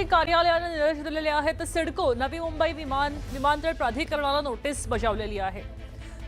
मुख्यमंत्री कार्यालयाने निर्देश दिलेले आहेत। सिडको नवी मुंबई विमानतळ प्राधिकरणाला नोटीस बजावलेली आहे।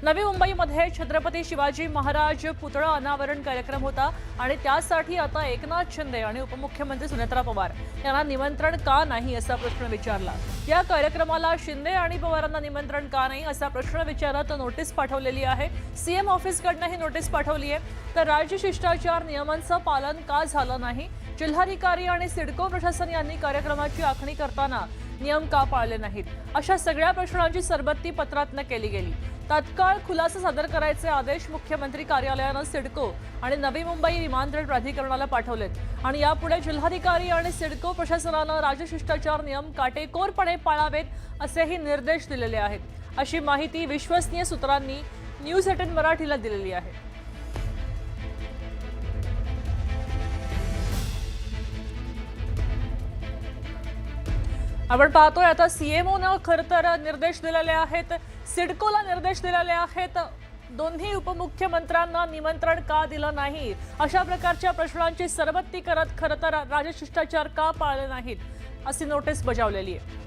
नवी मुंबईमध्ये छत्रपती शिवाजी महाराज पुतळा अनावरण कार्यक्रम होता आणि त्यासाठी आता एकनाथ शिंदे आणि उपमुख्यमंत्री सुनेत्रा पवार यांना निमंत्रण का नाही असा प्रश्न विचारला। या कार्यक्रमाला शिंदे आणि पवारांना निमंत्रण का नाही असा प्रश्न विचारत नोटीस पाठवलेली आहे। सीएम ऑफिसकडनं ही नोटीस पाठवली आहे। तर राज्य शिष्टाचार नियमांचं पालन का झालं नाही, जिल्हाधिकारी आणि सिडको प्रशासन यांनी कार्यक्रमाची आखणी करताना नियम का पाळले नाहीत, अशा सगळ्या प्रश्नांची सरबत्ती पत्रातनं केली गेली। तात्काळ खुलासा सादर करायचे आदेश मुख्यमंत्री कार्यालयानं सिडको आणि नवी मुंबई विमानतळ प्राधिकरणाला पाठवलेत आणि यापुढे जिल्हाधिकारी आणि सिडको प्रशासनानं राजशिष्टाचार नियम काटेकोरपणे पाळावेत असेही निर्देश दिलेले आहेत, अशी माहिती विश्वसनीय सूत्रांनी न्यूज 18 मराठीला दिलेली आहे। आपण पाहतोय आता सीएमओनं खरं तर निर्देश दिलेले आहेत, सिडकोला निर्देश दिलेले आहेत। दोन्ही उपमुख्यमंत्र्यांना निमंत्रण का दिलं नाही, अशा प्रकारच्या प्रश्नांची सरबत्ती करत खरं तर राजशिष्टाचार का पाळले नाहीत अशी नोटीस बजावलेली आहे।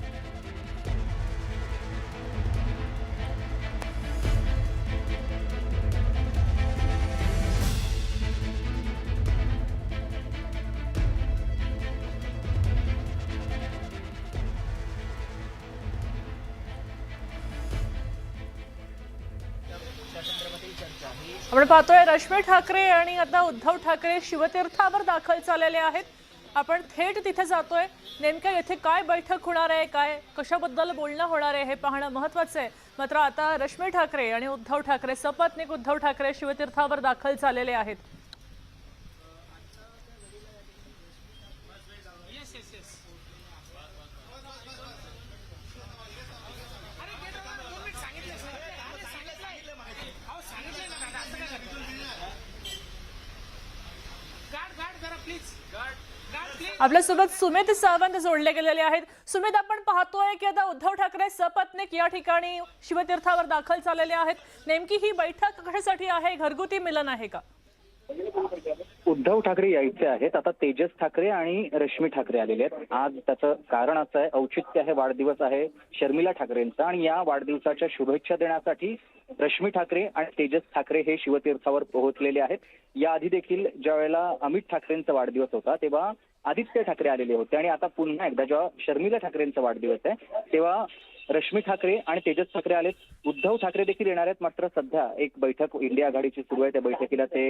आपण पाहतोय रश्मी ठाकरे आणि आता उद्धव ठाकरे शिवतीर्थावर दाखल झालेले आहेत। आपण थेट तिथे जातोय, नेमकं येथे काय बैठक होणार आहे, काय कशाबद्दल बोलणं होणार आहे हे पाहणं महत्त्वाचं आहे। मात्र आता रश्मी ठाकरे आणि उद्धव ठाकरे सपत्नीक उद्धव ठाकरे शिवतीर्थावर दाखल झालेले आहेत। आपल्यासोबत सुमित सावंत जोडले गेलेले आहेत। सुमित, आपण पाहतोय की आता उद्धव ठाकरे सपत्नीक या ठिकाणी शिवतीर्थावर दाखल झालेले आहेत। नेमकी ही बैठक कशासाठी आहे, घरगुती मिलन आहे का? उद्धव ठाकरे यायचे आहेत, आता तेजस ठाकरे आणि रश्मी ठाकरे आलेले आहेत। आज त्याचं कारण असं आहे, औचित्य आहे, वाढदिवस आहे शर्मिला ठाकरेंचा आणि या वाढदिवसाच्या शुभेच्छा देण्यासाठी रश्मी ठाकरे आणि तेजस ठाकरे हे शिवतीर्थावर पोहोचलेले आहेत। याआधी देखील ज्या वेळेला अमित ठाकरेंचा वाढदिवस होता तेव्हा आदित्य ठाकरे आलेले होते आणि आता पुन्हा एकदा जेव्हा शर्मिला ठाकरेंचा वाढदिवस आहे तेव्हा रश्मी ठाकरे आणि तेजस ठाकरे आलेत। उद्धव ठाकरे देखील येणार आहेत, मात्र सध्या एक बैठक इंडिया आघाडीची सुरू आहे, त्या बैठकीला ते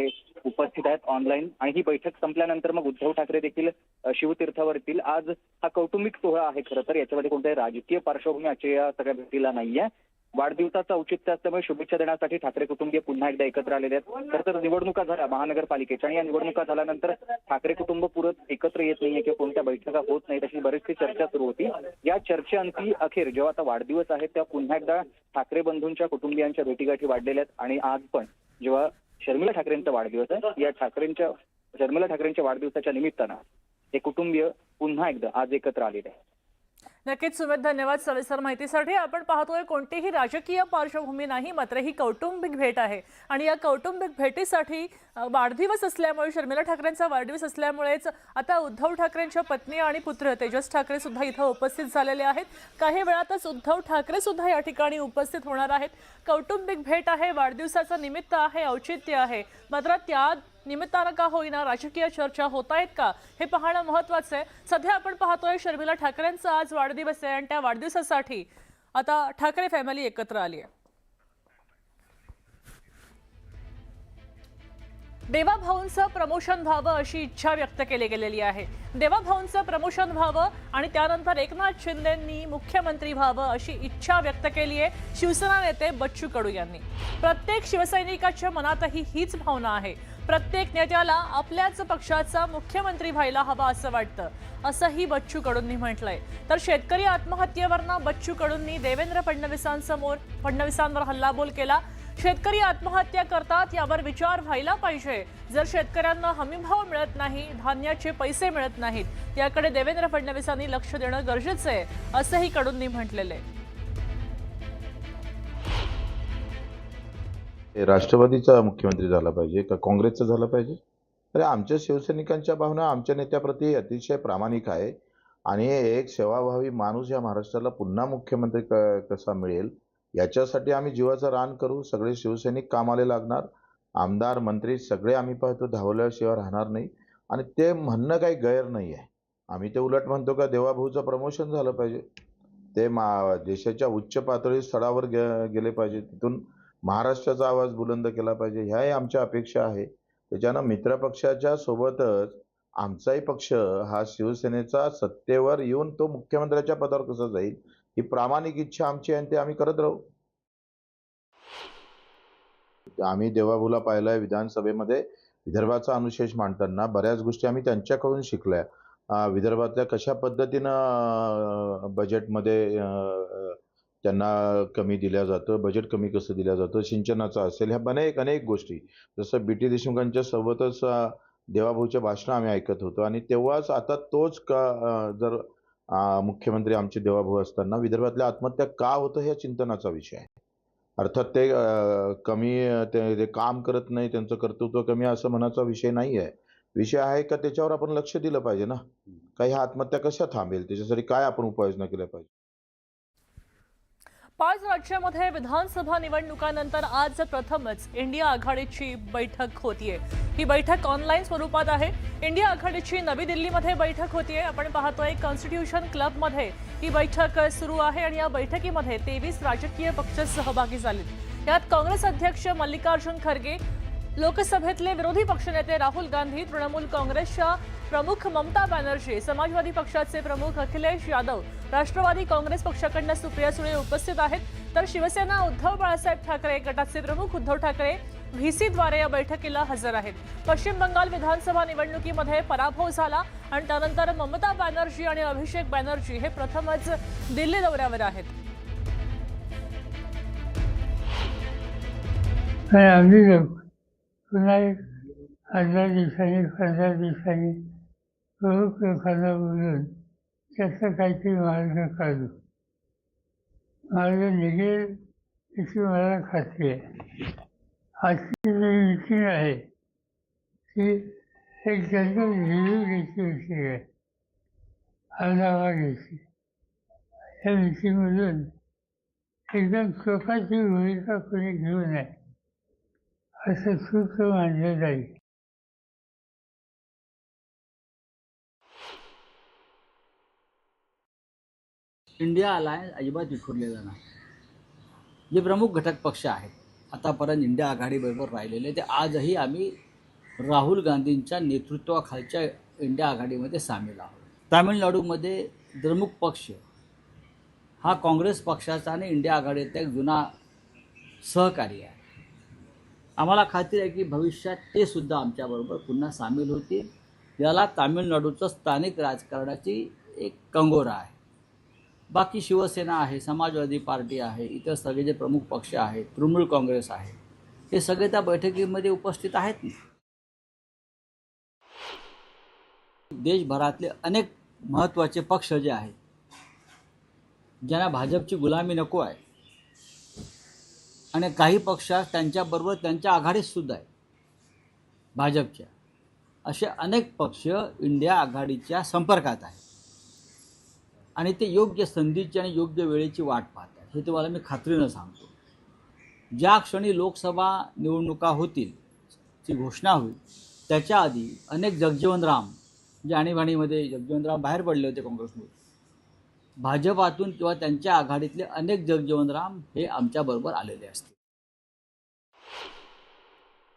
उपस्थित आहेत ऑनलाईन आणि ही बैठक संपल्यानंतर मग उद्धव ठाकरे देखील शिवतीर्थावर येतील। आज हा कौटुंबिक सोहळा आहे, खरं तर याच्यामध्ये कोणत्याही राजकीय पार्श्वभूमी आजच्या या सगळ्या भेटीला नाहीये। वाढदिवसाचं औचित्य असल्यामुळे शुभेच्छा देण्यासाठी ठाकरे कुटुंबीय पुन्हा एकदा एकत्र आलेले आहेत। खरं तर निवडणुका झाल्या महानगरपालिकेच्या आणि या निवडणुका झाल्यानंतर ठाकरे कुटुंब पुरत एकत्र येत नाहीये किंवा कोणत्या बैठका होत नाहीत अशी बरीचशी चर्चा सुरू होती। या चर्चेअंती अखेर जेव्हा आता वाढदिवस आहे तेव्हा पुन्हा एकदा ठाकरे बंधूंच्या कुटुंबियांच्या भेटीगाठी वाढलेल्या आहेत आणि आज पण जेव्हा शर्मिला ठाकरेंचा वाढदिवस आहे या शर्मिला ठाकरेंच्या वाढदिवसाच्या निमित्तानं हे कुटुंबीय पुन्हा एकदा आज एकत्र आलेले आहे। नक्कीच सुमित, धन्यवाद सविस्तर माहितीसाठी। आपण पाहतोय कोणतीही राजकीय पार्श्वभूमी नाही, मात्र ही कौटुंबिक भेट आहे आणि या कौटुंबिक भेटीसाठी वाढदिवस असल्यामुळे शर्मिला ठाकरेंचा वाढदिवस असल्यामुळेच आता उद्धव ठाकरेंच्या पत्नी आणि पुत्र तेजस ठाकरे सुद्धा इथं उपस्थित झालेले आहेत। काही वेळातच उद्धव ठाकरे सुद्धा या ठिकाणी उपस्थित होणार आहेत। कौटुंबिक भेट आहे, वाढदिवसाचं निमित्त आहे, औचित्य आहे, मात्र त्या निमित्तानं का होईना राजकीय चर्चा होत आहेत का हे पाहणं महत्त्वाचं आहे। सध्या आपण पाहतोय शर्मिला ठाकरेंचा आज वाढदिवस आहे आणि त्या वाढदिवसासाठी आता ठाकरे फॅमिली एकत्र आली आहे। देवाभाऊंचं प्रमोशन व्हावं अशी इच्छा व्यक्त केली गेलेली आहे। देवाभाऊंचं प्रमोशन व्हावं आणि त्यानंतर एकनाथ शिंदेंनी मुख्यमंत्री व्हावं अशी इच्छा व्यक्त केली आहे शिवसेना नेते बच्चू कडू यांनी। प्रत्येक शिवसैनिकाच्या मनातही हीच भावना आहे। प्रत्येक नेत्याला आपल्याच पक्षाचा मुख्यमंत्री व्हायला हवा असं वाटतं, असंही बच्चू कडूंनी म्हटलंय। तर शेतकरी आत्महत्येवरनं बच्चू कडूंनी देवेंद्र फडणवीसांवर हल्लाबोल केला। शेतकरी आत्महत्या करतात यावर विचार व्हायला पाहिजे। जर शेतकऱ्यांना हमीभाव मिळत नाही, धान्याचे पैसे मिळत नाहीत, याकडे देवेंद्र फडणवीसांनी लक्ष देणं गरजेचं आहे, असंही कडूंनी म्हटलेलं आहे। राष्ट्रवादीचा मुख्यमंत्री झाला पाहिजे का काँग्रेसचा झाला पाहिजे? अरे आमच्या शिवसैनिकांच्या भावना आमच्या नेत्याप्रती अतिशय प्रामाणिक आहे आणि एक सेवाभावी माणूस या महाराष्ट्राला पुन्हा मुख्यमंत्री कसा मिळेल याच्यासाठी आम्ही जीवाचं रान करू. सगळे शिवसैनिक कामाला लागणार, आमदार मंत्री सगळे आम्ही पाहतो धावल्याशिवाय राहणार नाही. आणि ते म्हणणं काही गैर नाही आहे. आम्ही ते उलट म्हणतो का देवाभाऊचं प्रमोशन झालं पाहिजे, ते देशाच्या उच्च पातळी स्तरावर गेले पाहिजे, तिथून महाराष्ट्राचा आवाज बुलंद केला पाहिजे, ह्याही आमच्या अपेक्षा आहे. त्याच्यानं मित्रपक्षाच्या सोबतच आमचाही पक्ष हा शिवसेनेचा सत्तेवर येऊन तो मुख्यमंत्र्याच्या पदावर कसा जाईल ही प्रामाणिक इच्छा आमची आहे आणि ते आम्ही करत राहू. आम्ही देवाभाऊला पाहिलंय विधानसभेमध्ये विदर्भाचा अनुशेष मांडताना बऱ्याच गोष्टी आम्ही त्यांच्याकडून शिकल्या. विदर्भातल्या कशा पद्धतीनं बजेटमध्ये त्यांना कमी दिल्या जातं, बजेट कमी कसं दिलं जातं, सिंचनाचं असेल, ह्या अनेक गोष्टी. जसं बी.टी. देशमुखांच्या सोबतच देवाभाऊचे भाषणं आम्ही ऐकत होतो आणि तेव्हाच आता तोच जर मुख्यमंत्री आमचे देवाभाऊ असताना विदर्भातल्या आत्महत्या का होतं ह्या चिंतनाचा विषय आहे. अर्थात ते कमी ते काम करत नाही, त्यांचं कर्तृत्व कमी असं म्हणायचा विषय नाही आहे. विषय आहे का त्याच्यावर आपण लक्ष दिलं पाहिजे ना, का ह्या आत्महत्या कशा थांबेल, त्याच्यासाठी काय आपण उपाययोजना केल्या पाहिजे. 5 राज्यामध्ये विधानसभा निवडणुकांनंतर आज प्रथमच इंडिया आघाडीची बैठक होतीये. ही बैठक ऑनलाईन स्वरूपात आहे. इंडिया आघाडीची नवी दिल्लीमध्ये बैठक होतीये. आपण पाहतोय कॉन्स्टिट्यूशन क्लबमध्ये ही बैठक सुरू आहे आणि या बैठकीमध्ये 23 राजकीय पक्ष सहभागी झालेत. यात काँग्रेस अध्यक्ष मल्लिकार्जुन खरगे, लोकसभेतले विरोधी पक्षनेते राहुल गांधी, तृणमूल काँग्रेसच्या प्रमुख ममता बॅनर्जी, समाजवादी पक्षाचे प्रमुख अखिलेश यादव, राष्ट्रवादी काँग्रेस पक्षाकडून सुप्रिया सुळे उपस्थित आहेत. तर शिवसेना उद्धव बाळासाहेब ठाकरे गटाचे प्रमुख उद्धव ठाकरे व्हीसीद्वारे या बैठकीला हजर आहेत. पश्चिम बंगाल विधानसभा निवडणुकीमध्ये पराभव झाला आणि त्यानंतर ममता बॅनर्जी आणि अभिषेक बॅनर्जी हे प्रथमच दिल्ली दौऱ्यावर आहेत. पुन्हा एक 10 दिवसांनी 15 दिवसांनी लोकांना बोलून त्याचा काहीतरी मार्ग काढू. मार्ग निघेल याची मला खात्री आहे. आजची जी मीटिंग आहे ती एक जनरल रिव्ह्यू घ्यायची मीटिंग आहे, आढावा घ्यायची. या मीटिंगमधून एकदम स्वतःची भूमिका कोणी घेऊ नये असं सूत्र मानलं जाईल. इंडिया अलायन्स अजिबात विखुरलेला नाही. जे प्रमुख घटक पक्ष आहेत आतापर्यंत इंडिया आघाडीबरोबर राहिलेले, ते आजही आम्ही राहुल गांधींच्या नेतृत्वाखालच्या इंडिया आघाडीमध्ये सामील आहोत. तामिळनाडूमध्ये द्रमुक पक्ष हा काँग्रेस पक्षाचा आणि इंडिया आघाडीचा एक जुना सहकारी आहे. आम्हाला खात्री आहे की भविष्यात ते सुद्धा आमच्याबरोबर पुन्हा सामील होतील. याला तामिळनाडूचं स्थानिक राजकारणाची एक कंगोरा आहे. बाकी शिवसेना आहे, समाजवादी पार्टी आहे, इतर सगळे जे प्रमुख पक्ष आहेत, तृणमूल काँग्रेस आहे, हे सगळे त्या बैठकीमध्ये उपस्थित आहेत. देशभरातले अनेक महत्त्वाचे पक्ष जे आहेत, ज्यांना भाजपची गुलामी नको आहे आणि काही पक्ष त्यांच्याबरोबर त्यांच्या आघाडीत सुद्धा आहे भाजपच्या, असे अनेक पक्ष इंडिया आघाडीच्या संपर्कात आहेत आणि ते योग्य संधीची आणि योग्य वेळेची वाट पाहतात. हे तुम्हाला मी खात्रीनं सांगतो. ज्या क्षणी लोकसभा निवडणुका होतील, ची घोषणा होईल, त्याच्या आधी अनेक जगजीवनराम जे आणीबाणीमध्ये जगजीवनराम बाहेर पडले होते काँग्रेसमध्ये, भाजपातून किंवा त्यांच्या आघाडीतले अनेक जगजीवनराम हे आमच्याबरोबर आलेले असतील.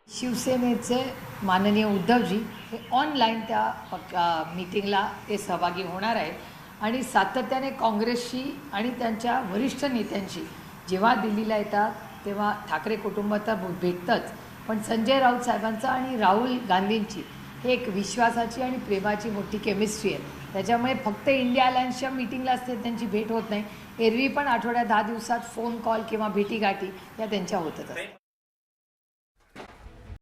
शिवसेनेचे माननीय उद्धवजी हे ऑनलाईन त्या मीटिंगला ते सहभागी होणार आहेत आणि सातत्याने काँग्रेसशी आणि त्यांच्या वरिष्ठ नेत्यांशी जेव्हा दिल्लीला येतात तेव्हा ठाकरे कुटुंब तर भेटतंच, पण संजय राऊत साहेबांचं आणि राहुल गांधींची हे एक विश्वासाची आणि प्रेमाची मोठी केमिस्ट्री आहे. त्याच्यामुळे फक्त इंडिया अलायन्सच्या मीटिंगला असते त्यांची भेट होत नाही, एरवी पण आठवड्यात 10 दिवसात फोन कॉल किंवा भेटीगाठी या त्यांच्या होतच असतात.